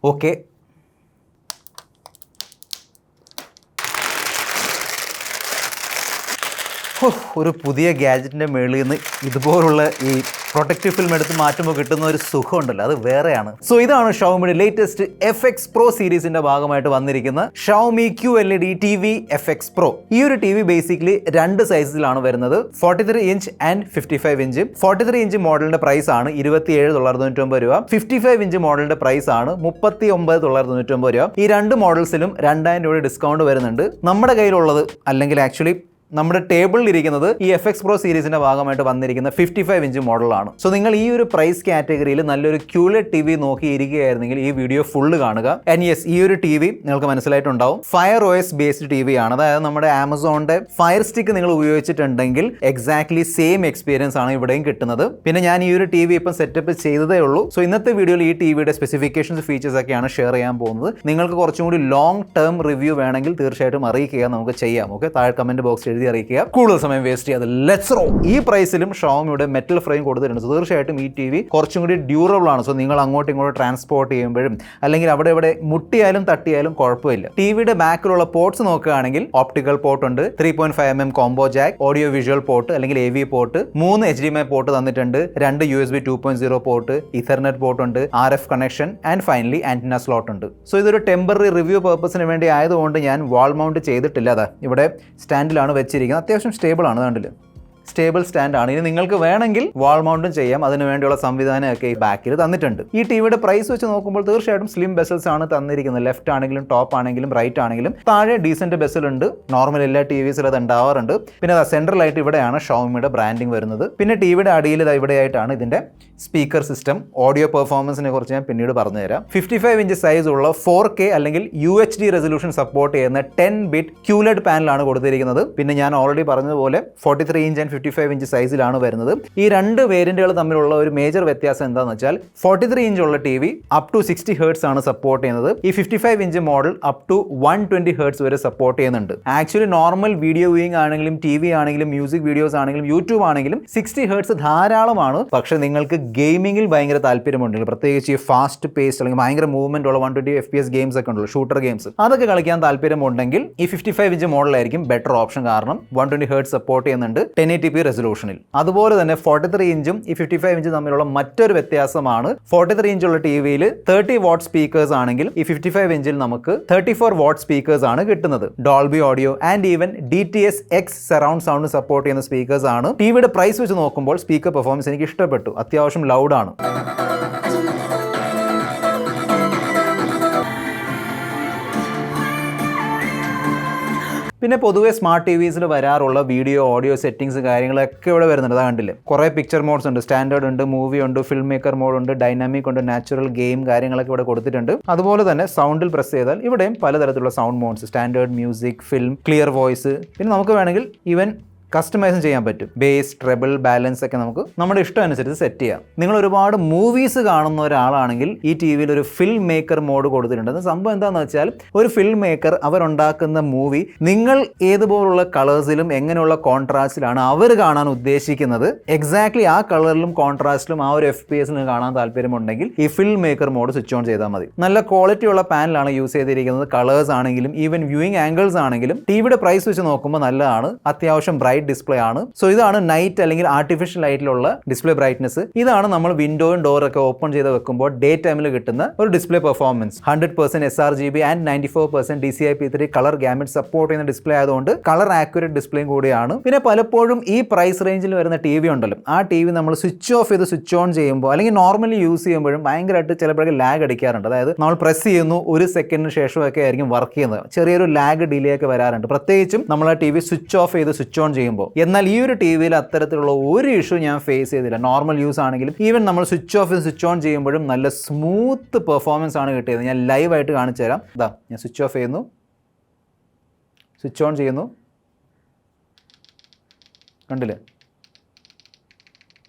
Okay, ഒരു പുതിയ ഗാഡ്ജറ്റിൻ്റെ മുകളിൽ നിന്ന് ഇതുപോലുള്ള ഈ പ്രൊട്ടക്റ്റീവ് ഫിലിം എടുത്ത് മാറ്റുമ്പോൾ കിട്ടുന്ന ഒരു സുഖമുണ്ടല്ലോ, അത് വേറെയാണ്. സോ ഇതാണ് ഷവോമിയുടെ ലേറ്റസ്റ്റ് FX Pro സീരീസിന്റെ ഭാഗമായിട്ട് വന്നിരിക്കുന്ന Xiaomi QLED TV FX Pro. ഈ ഒരു ടി വി ബേസിക്കലി രണ്ട് സൈസിലാണ് വരുന്നത്, 43 ഇഞ്ച് ആൻഡ് 55 ഇഞ്ച്. 43 ഇഞ്ച് മോഡലിന്റെ പ്രൈസ് ആണ് $27,999 രൂപ. 55 ഇഞ്ച് മോഡലിന്റെ പ്രൈസ് ആണ് $39,999 രൂപ. ഈ രണ്ട് മോഡൽസിലും 2000 രൂപ ഡിസ്കൗണ്ട് വരുന്നുണ്ട്. നമ്മുടെ കയ്യിലുള്ളത്, അല്ലെങ്കിൽ ആക്ച്വലി നമ്മുടെ ടേബിളിൽ ഇരിക്കുന്നത് ഈ FX Pro സീരീസിന്റെ ഭാഗമായിട്ട് വന്നിരിക്കുന്ന 55 ഇഞ്ച് മോഡലാണ്. സോ നിങ്ങൾ ഈ ഒരു പ്രൈസ് കാറ്റഗറിയിൽ നല്ലൊരു QLED TV നോക്കിയിരിക്കുകയായിരുന്നെങ്കിൽ ഈ വീഡിയോ ഫുള്ള് കാണുക. ആൻഡ് യെസ്, ഈ ഒരു ടി വി നിങ്ങൾക്ക് മനസ്സിലായിട്ടുണ്ടാവും, Fire OS based T V ആണ്. അതായത് നമ്മുടെ ആമസോണിന്റെ ഫയർ സ്റ്റിക്ക് നിങ്ങൾ ഉപയോഗിച്ചിട്ടുണ്ടെങ്കിൽ എക്സാക്ട്ലി സെയിം എക്സ്പീരിയൻസ് ആണ് ഇവിടെയും കിട്ടുന്നത്. പിന്നെ ഞാൻ ഈ ഒരു ടി വി ഇപ്പം സെറ്റപ്പ് ചെയ്തതേ ഉള്ളൂ. സോ ഇന്നത്തെ വീഡിയോയിൽ ഈ ടി വിയുടെ സ്പെസിഫിക്കേഷൻസ്, ഫീച്ചേഴ്സ് ഒക്കെയാണ് ഷെയർ ചെയ്യാൻ പോകുന്നത്. നിങ്ങൾക്ക് കുറച്ചും കൂടി ലോങ് ടേം റിവ്യൂ വേണമെങ്കിൽ തീർച്ചയായിട്ടും അറിയിക്കുക, നമുക്ക് ചെയ്യാം. ഓക്കെ, താഴെ കമന്റ് ബോക്സിൽ എഴുതി അറിയിക്കുക. കൂടുതൽ സമയം വേസ്റ്റ് ചെയ്യാതെ ലെറ്റ്സ് റോ. ഈ പ്രൈസിലും ഷവോമിയുടെ മെറ്റൽ ഫ്രെയിം കൊടുത്തിട്ടുണ്ട്. സോ തീർച്ചയായിട്ടും ഈ ടി വി കുറച്ചും കൂടി ഡ്യൂറബിൾ ആണ്. സോ നിങ്ങൾ അങ്ങോട്ടും ഇങ്ങോട്ടും ട്രാൻസ്പോർട്ട് ചെയ്യുമ്പോഴും അല്ലെങ്കിൽ അവിടെ ഇവിടെ മുട്ടിയാലും തട്ടിയാലും കുഴപ്പമില്ല. ടിവിയുടെ ബാക്കിലുള്ള പോർട്സ് നോക്കുകയാണെങ്കിൽ ഓപ്റ്റിക്കൽ പോർട്ട് ഉണ്ട്, 3.5mm combo Jack, audio visual port അല്ലെങ്കിൽ AV പോർട്ട്, 3 HDMI പോർട്ട് തന്നിട്ടുണ്ട്, 2 USB 2.0 പോർട്ട്, ഇഥർനെറ്റ് പോർട്ട് ഉണ്ട്, RF connection and finally antenna slot ഉണ്ട്. സോ ഇതൊരു ടെമ്പററി റിവ്യൂ പർപ്പസിന് വേണ്ടി ആയതുകൊണ്ട് ഞാൻ വാൾ മൗണ്ട് ചെയ്തിട്ടില്ല. അതാ ഇവിടെ സ്റ്റാൻഡിലാണ് വെച്ചിരിക്കുന്നത്. അത്യാവശ്യം സ്റ്റേബിൾ ആണ്, കണ്ടില്ല, സ്റ്റേബിൾ സ്റ്റാൻഡ് ആണ്. ഇനി നിങ്ങൾക്ക് വേണമെങ്കിൽ വാൾ മൗണ്ടും ചെയ്യാം. അതിന് വേണ്ടിയുള്ള സംവിധാനമൊക്കെ ഈ ബാക്കിൽ തന്നിട്ടുണ്ട്. ഈ ടിവിയുടെ പ്രൈസ് വെച്ച് നോക്കുമ്പോൾ തീർച്ചയായിട്ടും സ്ലിം ബെസൽസ് ആണ് തന്നിരിക്കുന്നത്. ലെഫ്റ്റ് ആണെങ്കിലും ടോപ്പ് ആണെങ്കിലും റൈറ്റ് ആണെങ്കിലും താഴെ ഡീസന്റ് ബെസൽ ഉണ്ട്. നോർമൽ എല്ലാ ടിവിസിലും അത് ഉണ്ടാവാറുണ്ട്. പിന്നെ സെൻട്രലായിട്ട് ഇവിടെയാണ് ഷവോമിയുടെ ബ്രാൻഡിങ് വരുന്നത്. പിന്നെ ടിവിയുടെ അടിയിൽ ഇവിടെയായിട്ടാണ് ഇതിന്റെ സ്പീക്കർ സിസ്റ്റം. ഓഡിയോ പെർഫോമൻസിനെ കുറിച്ച് ഞാൻ പിന്നീട് പറഞ്ഞുതരാം. 55 ഇഞ്ച് സൈസ് ഉള്ള 4K അല്ലെങ്കിൽ UHD റെസൊല്യൂഷൻ സപ്പോർട്ട് ചെയ്യുന്ന 10-bit QLED പാനലാണ് കൊടുത്തിരിക്കുന്നത്. പിന്നെ ഞാൻ ഓൾറെഡി പറഞ്ഞതുപോലെ 43 ഇഞ്ച് ആൻഡ് 55 ഇഞ്ച് സൈസിലാണ് വരുന്നത്. ഈ രണ്ട് വേരിയന്റുകൾ തമ്മിലുള്ള ഒരു മേജർ വ്യത്യാസം എന്താണെന്ന് വെച്ചാൽ 43 ഇഞ്ച് ഉള്ള T V up to 60 hertz ആണ് സപ്പോർട്ട് ചെയ്യുന്നത്. ഈ 55 inch model up to 120 hertz വരെ സപ്പോർട്ട് ചെയ്യുന്നുണ്ട്. ആക്ച്വലി നോർമൽ വീഡിയോ വ്യൂയിങ് ആണെങ്കിലും TV ആണെങ്കിലും മ്യൂസിക് വീഡിയോസ് ആണെങ്കിലും യൂട്യൂബ് ആണെങ്കിലും 60 ഹെർട്സ് ധാരാളമാണ്. പക്ഷെ നിങ്ങൾക്ക് ഗെയിമിങ്ങിൽ ഭയങ്കര താല്പര്യമുണ്ടെങ്കിൽ, പ്രത്യേകിച്ച് ഈ ഫാസ്റ്റ് പേസ് അല്ലെങ്കിൽ ഭയങ്കര മൂവ്മെന്റ് ഉള്ള 120 FPS ഗെയിംസ് ഒക്കെ ഉണ്ടല്ലോ, ഷൂട്ടർ ഗെയിംസ്, അതൊക്കെ കളിക്കാൻ താല്പര്യമുണ്ടെങ്കിൽ ഈ 55 ഇഞ്ച് മോഡലായിരിക്കും ബെറ്റർ ഓപ്ഷൻ. കാരണം 120 ഹെർട്സ് സപ്പോർട്ട് ചെയ്യുന്നുണ്ട് 1080p റെസൊല്യൂഷനിൽ. അതുപോലെ തന്നെ 43 ഇഞ്ചും ഈ 55 ഇഞ്ചും തമ്മിലുള്ള മറ്റൊരു വ്യത്യാസമാണ്, 43 ഇഞ്ചുള്ള ടിവിയിൽ 30 വാട്ട് സ്പീക്കേഴ്സ് ആണെങ്കിൽ ഈ 55 ഇഞ്ചിൽ നമുക്ക് 34 വാട്ട് സ്പീക്കേഴ്സ് ആണ് കിട്ടുന്നത്. Dolby audio and even DTS-X surround sound support ചെയ്യുന്ന സ്പീക്കേഴ്സ് ആണ്. ടിവിയുടെ പ്രൈസ് വെച്ച് നോക്കുമ്പോൾ സ്പീക്കർ പെർഫോമൻസ് എനിക്ക് ഇഷ്ടപ്പെട്ടു. അത്യാവശ്യം ലൗഡാണ്. പിന്നെ പൊതുവേ സ്മാർട്ട് ടിവിസിൽ വരാറുള്ള വീഡിയോ ഓഡിയോ സെറ്റിംഗ്സ് കാര്യങ്ങളൊക്കെ ഇവിടെ വരുന്നുണ്ട്. അതാ കണ്ടില്ലേ, കുറേ പിക്ചർ മോഡ്സ് ഉണ്ട്, സ്റ്റാൻഡേർഡ് ഉണ്ട്, മൂവി ഉണ്ട്, ഫിൽം മേക്കർ മോഡ് ഉണ്ട്, ഡൈനാമിക് ഉണ്ട്, നാച്ചുറൽ ഗെയിം കാര്യങ്ങളൊക്കെ ഇവിടെ കൊടുത്തിട്ടുണ്ട്. അതുപോലെ തന്നെ സൗണ്ടിൽ പ്രസ് ചെയ്താൽ ഇവിടെയും പലതരത്തിലുള്ള sound modes, standard, music, film, clear voice. പിന്നെ നമുക്ക് വേണമെങ്കിൽ ഈവൻ കസ്റ്റമൈസും ചെയ്യാൻ പറ്റും. ബേസ്, ട്രെബിൾ, ബാലൻസ് ഒക്കെ നമുക്ക് നമ്മുടെ ഇഷ്ടം അനുസരിച്ച് സെറ്റ് ചെയ്യാം. നിങ്ങൾ ഒരുപാട് മൂവീസ് കാണുന്ന ഒരാളാണെങ്കിൽ ഈ ടി വിയിൽ ഒരു ഫിൽം മേക്കർ മോഡ് കൊടുത്തിട്ടുണ്ട്. അത് സംഭവം എന്താണെന്ന് വെച്ചാൽ ഒരു ഫിൽം മേക്കർ അവരുണ്ടാക്കുന്ന മൂവി നിങ്ങൾ ഏതുപോലുള്ള കളേഴ്സിലും എങ്ങനെയുള്ള കോൺട്രാസ്റ്റിലാണ് അവർ കാണാൻ ഉദ്ദേശിക്കുന്നത്, എക്സാക്ട്ലി ആ കളറിലും കോൺട്രാസ്റ്റിലും ആ ഒരു FPS കാണാൻ താല്പര്യമുണ്ടെങ്കിൽ ഈ film maker mode switch on ചെയ്താൽ മതി. നല്ല ക്വാളിറ്റി ഉള്ള പാനലാണ് യൂസ് ചെയ്തിരിക്കുന്നത്. കളേഴ്സ് ആണെങ്കിലും ഈവൻ വ്യൂയിങ് ആംഗിൾസ് ആണെങ്കിലും ടിവിയുടെ പ്രൈസ് വെച്ച് നോക്കുമ്പോൾ നല്ലതാണ്. അത്യാവശ്യം ഡിസ്പ്ലേ ആണ്. സോ ഇതാണ് നൈറ്റ് അല്ലെങ്കിൽ ആർട്ടിഫിഷ്യൽ ലൈറ്റിലുള്ള ഡിസ്പ്ലേ ബ്രൈറ്റ്നസ്. ഇതാണ് നമ്മൾ വിൻഡോയും ഡോറൊക്കെ ഓപ്പൺ ചെയ്ത് വെക്കുമ്പോൾ ഡേ ടൈമിൽ കിട്ടുന്ന ഒരു display performance. 100% sRGB and 94% DCI-P3 colour gamut support ചെയ്യുന്ന ഡിസ്പ്ലേ ആയതുകൊണ്ട് കളർ ആക്യുറേറ്റ് ഡിസ്പ്ലേയും കൂടിയാണ്. പിന്നെ പലപ്പോഴും ഈ പ്രൈസ് റേഞ്ചിൽ വരുന്ന ടി വി ഉണ്ടല്ലോ, ആ ടി വി നമ്മൾ സ്വിച്ച് ഓഫ് ചെയ്ത് സ്വിച്ച് ഓൺ ചെയ്യുമ്പോൾ അല്ലെങ്കിൽ നോർമലി യൂസ് ചെയ്യുമ്പോഴും ഭയങ്കരമായിട്ട് ചിലപ്പോഴൊക്കെ ലാഗ് അടിക്കാറുണ്ട്. അതായത് നമ്മൾ പ്രസ് ചെയ്യുന്നു, 1 സെക്കൻഡിന് ശേഷമൊക്കെ ആയിരിക്കും വർക്ക് ചെയ്യുന്നത്. ചെറിയൊരു ലാഗ് ഡിലേ ഒക്കെ വരാറുണ്ട്, പ്രത്യേകിച്ചും നമ്മൾ ആ ടി വി സ്വിച്ച് ഓഫ് ചെയ്ത് സ്വിച്ച് ഓൺ ചെയ്യുമ്പോൾ. എന്നാൽ ഈ ഒരു ടി വിയിൽ അത്തരത്തിലുള്ള ഒരു ഇഷ്യൂ ഞാൻ ഫേസ് ചെയ്തില്ല. നോർമൽ യൂസ് ആണെങ്കിലും ഈവൻ നമ്മൾ സ്വിച്ച് ഓഫ് സ്വിച്ച് ഓൺ ചെയ്യുമ്പോഴും നല്ല സ്മൂത്ത് പെർഫോമൻസ് ആണ് കിട്ടിയത്. ഞാൻ ലൈവായിട്ട് കാണിച്ചു തരാം. ഇതാ, ഞാൻ സ്വിച്ച് ഓഫ് ചെയ്യുന്നു, സ്വിച്ച് ഓൺ ചെയ്യുന്നു, കണ്ടില്ലേ,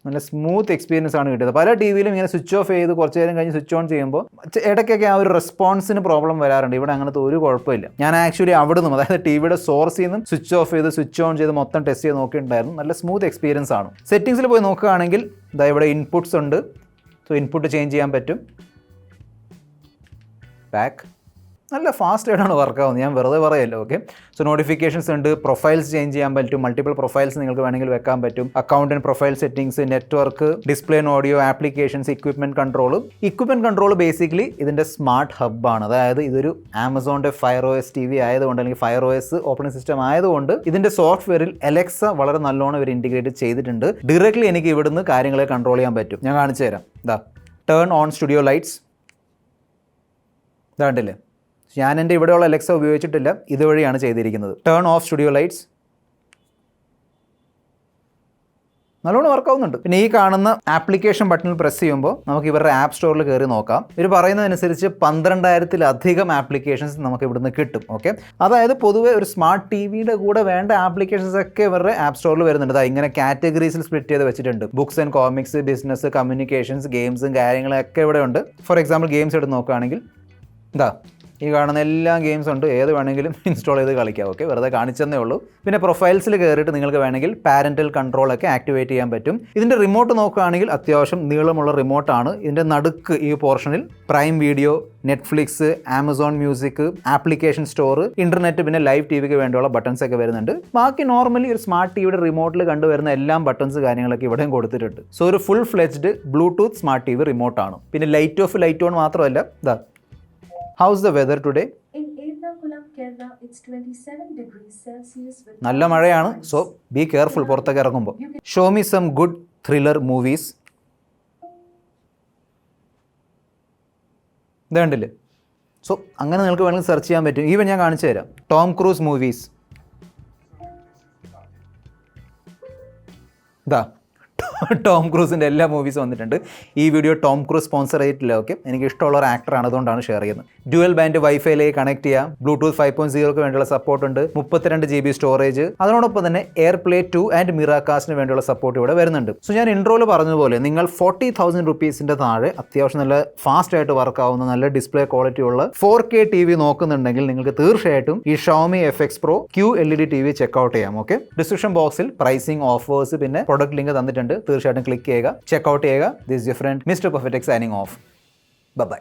നല്ല സ്മൂത്ത് എക്സ്പീരിയൻസ് ആണ് കിട്ടിയത്. പല ടി വിയിലും ഇങ്ങനെ സ്വിച്ച് ഓഫ് ചെയ്ത് കുറച്ച് നേരം കഴിഞ്ഞ് സ്വിച്ച് ഓൺ ചെയ്യുമ്പോൾ ഇടയ്ക്കൊക്കെ ആ ഒരു റെസ്പോൺസിന് പ്രോബ്ലം വരാറുണ്ട്. ഇവിടെ അങ്ങനത്തെ ഒരു കുഴപ്പമില്ല. ഞാൻ ആക്ച്വലി അവിടെ നിന്നും, അതായത് ടിവിയുടെ സോഴ്സിൽ നിന്നും സ്വിച്ച് ഓഫ് ചെയ്ത് സ്വിച്ച് ഓൺ ചെയ്ത് മൊത്തം ടെസ്റ്റ് ചെയ്ത് നോക്കിയിട്ടുണ്ടായിരുന്നു. നല്ല സ്മൂത്ത് എക്സ്പീരിയൻസ് ആണ്. സെറ്റിംഗ്സിൽ പോയി നോക്കുകയാണെങ്കിൽ ഇതാ ഇവിടെ ഇൻപുട്ട്സ് ഉണ്ട്. സോ ഇൻപുട്ട് ചേഞ്ച് ചെയ്യാൻ പറ്റും. ബാക്ക്. നല്ല ഫാസ്റ്റ് ആയിട്ടാണ് വർക്ക് ആവുന്നത്, ഞാൻ വെറുതെ പറയല്ലോ. ഓക്കെ, സോ നോട്ടിഫിക്കേഷൻസ് ഉണ്ട്, പ്രൊഫൈൽസ് ചേഞ്ച് ചെയ്യാൻ പറ്റും, മൾട്ടിപ്പിൾ പ്രൊഫൈൽസ് നിങ്ങൾക്ക് വേണമെങ്കിൽ വെക്കാൻ പറ്റും, account and profile settings, network, display and audio, applications, equipment control basically ഇതിൻ്റെ സ്മാർട്ട് ഹബ്ബാണ്. അതായത് ഇതൊരു ആമസോണിൻ്റെ ഫയർ OS TV ആയതുകൊണ്ട്, അല്ലെങ്കിൽ ഫയർ OS ഓപ്പറേറ്റിംഗ് സിസ്റ്റം ആയതുകൊണ്ട് ഇതിൻ്റെ സോഫ്റ്റ്വെയറിൽ അലക്സ വളരെ നല്ലോണം ഇവർ ഇൻറ്റിഗ്രേറ്റ് ചെയ്തിട്ടുണ്ട്. ഡയറക്റ്റ്ലി എനിക്ക് ഇവിടുന്ന് കാര്യങ്ങളെ കൺട്രോൾ ചെയ്യാൻ പറ്റും. ഞാൻ കാണിച്ചു തരാം. ഇതാ, ടേൺ ഓൺ സ്റ്റുഡിയോ ലൈറ്റ്സ്. ഇതാണ്ടില്ലേ, ഞാൻ എൻ്റെ ഇവിടെയുള്ള അലക്സ ഉപയോഗിച്ചിട്ടില്ല, ഇതുവഴിയാണ് ചെയ്തിരിക്കുന്നത്. Turn of studio lights. നല്ലോണം വർക്കാവുന്നുണ്ട്. പിന്നെ ഈ കാണുന്ന ആപ്ലിക്കേഷൻ ബട്ടണിൽ പ്രസ് ചെയ്യുമ്പോൾ നമുക്ക് ഇവരുടെ ആപ്പ് സ്റ്റോറിൽ കയറി നോക്കാം. ഇവർ പറയുന്നതനുസരിച്ച് 12,000-ലധികം ആപ്ലിക്കേഷൻസ് നമുക്ക് ഇവിടുന്ന് കിട്ടും. ഓക്കെ, അതായത് പൊതുവെ ഒരു സ്മാർട്ട് TVയുടെ കൂടെ വേണ്ട ആപ്ലിക്കേഷൻസ് ഒക്കെ ഇവരുടെ ആപ്പ് സ്റ്റോറിൽ വരുന്നുണ്ട്. ഇങ്ങനെ കാറ്റഗറീസിൽ സ്പ്ലിറ്റ് ചെയ്ത് വെച്ചിട്ടുണ്ട്. Books and comics, business, communications, ഗെയിംസും കാര്യങ്ങളൊക്കെ ഇവിടെ ഉണ്ട്. ഫോർ എക്സാമ്പിൾ ഗെയിംസ് എടുത്ത് നോക്കുകയാണെങ്കിൽ ഇതാ ഈ കാണുന്ന എല്ലാ ഗെയിംസ് ഉണ്ട്, ഏത് വേണമെങ്കിലും ഇൻസ്റ്റാൾ ചെയ്ത് കളിക്കാം. ഓക്കെ, വെറുതെ കാണിച്ചെന്നേ ഉള്ളൂ. പിന്നെ പ്രൊഫൈൽസിൽ കയറിയിട്ട് നിങ്ങൾക്ക് വേണമെങ്കിൽ പാരന്റൽ കൺട്രോളൊക്കെ ആക്ടിവേറ്റ് ചെയ്യാൻ പറ്റും. ഇതിൻ്റെ റിമോട്ട് നോക്കുകയാണെങ്കിൽ അത്യാവശ്യം നീളമുള്ള റിമോട്ടാണ്. ഇതിൻ്റെ നടുക്ക് ഈ പോർഷനിൽ prime video, Netflix, Amazon music, application store, internet, പിന്നെ ലൈവ് TVക്ക് വേണ്ടിയുള്ള ബട്ടൺസ് ഒക്കെ വരുന്നുണ്ട്. ബാക്കി നോർമലി ഒരു സ്മാർട്ട് TVയുടെ റിമോട്ടിൽ കണ്ടുവരുന്ന എല്ലാ ബട്ടൺസ് കാര്യങ്ങളൊക്കെ ഇവിടെയും കൊടുത്തിട്ടുണ്ട്. സോ ഒരു full fledged Bluetooth smart TV റിമോട്ടാണ്. പിന്നെ ലൈറ്റ് ഓഫ് ലൈറ്റ് ഓൺ മാത്രമല്ല, ഇതാ How's the weather today? In Ernakulam, Kerala, it's 27 degrees Celsius. നല്ല മഴയാണ്, സോ ബി കെയർഫുൾ പുറത്തൊക്കെ ഇറങ്ങുമ്പോൾ. Show me some good thriller movies. ഇത് കണ്ടില്ലേ? സോ അങ്ങനെ നിങ്ങൾക്ക് വേണമെങ്കിൽ സെർച്ച് ചെയ്യാൻ പറ്റും. ഈവൻ ഞാൻ കാണിച്ചു തരാം. Tom Cruise movies. ഇതാ ടോം ക്രൂസിൻ്റെ എല്ലാ മൂവീസും വന്നിട്ടുണ്ട്. ഈ വീഡിയോ ടോം ക്രൂസ് സ്പോൺസർ ചെയ്തിട്ടില്ല. ഓക്കെ, എനിക്ക് ഇഷ്ടമുള്ള ഒരു ആക്ടറാണ്, അതുകൊണ്ടാണ് ഷെയർ ചെയ്യുന്നത്. ഡ്യുവൽ ബാൻഡ് വൈഫൈയിലേക്ക് കണക്ട് ചെയ്യാം. ബ്ലൂടൂത്ത് 5.0ക്ക് വേണ്ടിയുള്ള സപ്പോർട്ട് ഉണ്ട്. 32 GB സ്റ്റോറേജ്. അതിനോടൊപ്പം തന്നെ എയർപ്ലേ 2 ആൻഡ് മിറാകാസ്റ്റിന് വേണ്ടിയുള്ള സപ്പോർട്ട് ഇവിടെ വരുന്നുണ്ട്. സോ ഞാൻ ഇൻട്രോയിൽ പറഞ്ഞതുപോലെ നിങ്ങൾ 40,000 റുപ്പീസിൻ്റെ താഴെ അത്യാവശ്യം നല്ല ഫാസ്റ്റ് ആയിട്ട് വർക്ക് ആവുന്ന നല്ല ഡിസ്പ്ലേ ക്വാളിറ്റി ഉള്ള 4K TV നോക്കുന്നുണ്ടെങ്കിൽ നിങ്ങൾക്ക് തീർച്ചയായിട്ടും ഈ Xiaomi FX Pro QLED TV checkout ചെയ്യാം. ഓക്കെ, ഡിസ്ക്രിപ്ഷൻ ബോക്സിൽ പ്രൈസിംഗ്, ഓഫേഴ്സ്, പിന്നെ പ്രൊഡക്റ്റ് ലിങ്ക് തന്നിട്ടുണ്ട്. തീർച്ചയായിട്ടും ക്ലിക്ക് ചെയ്യുക, ചെക്കൗട്ട് ചെയ്യുക. This your friend mister perfect signing off. By.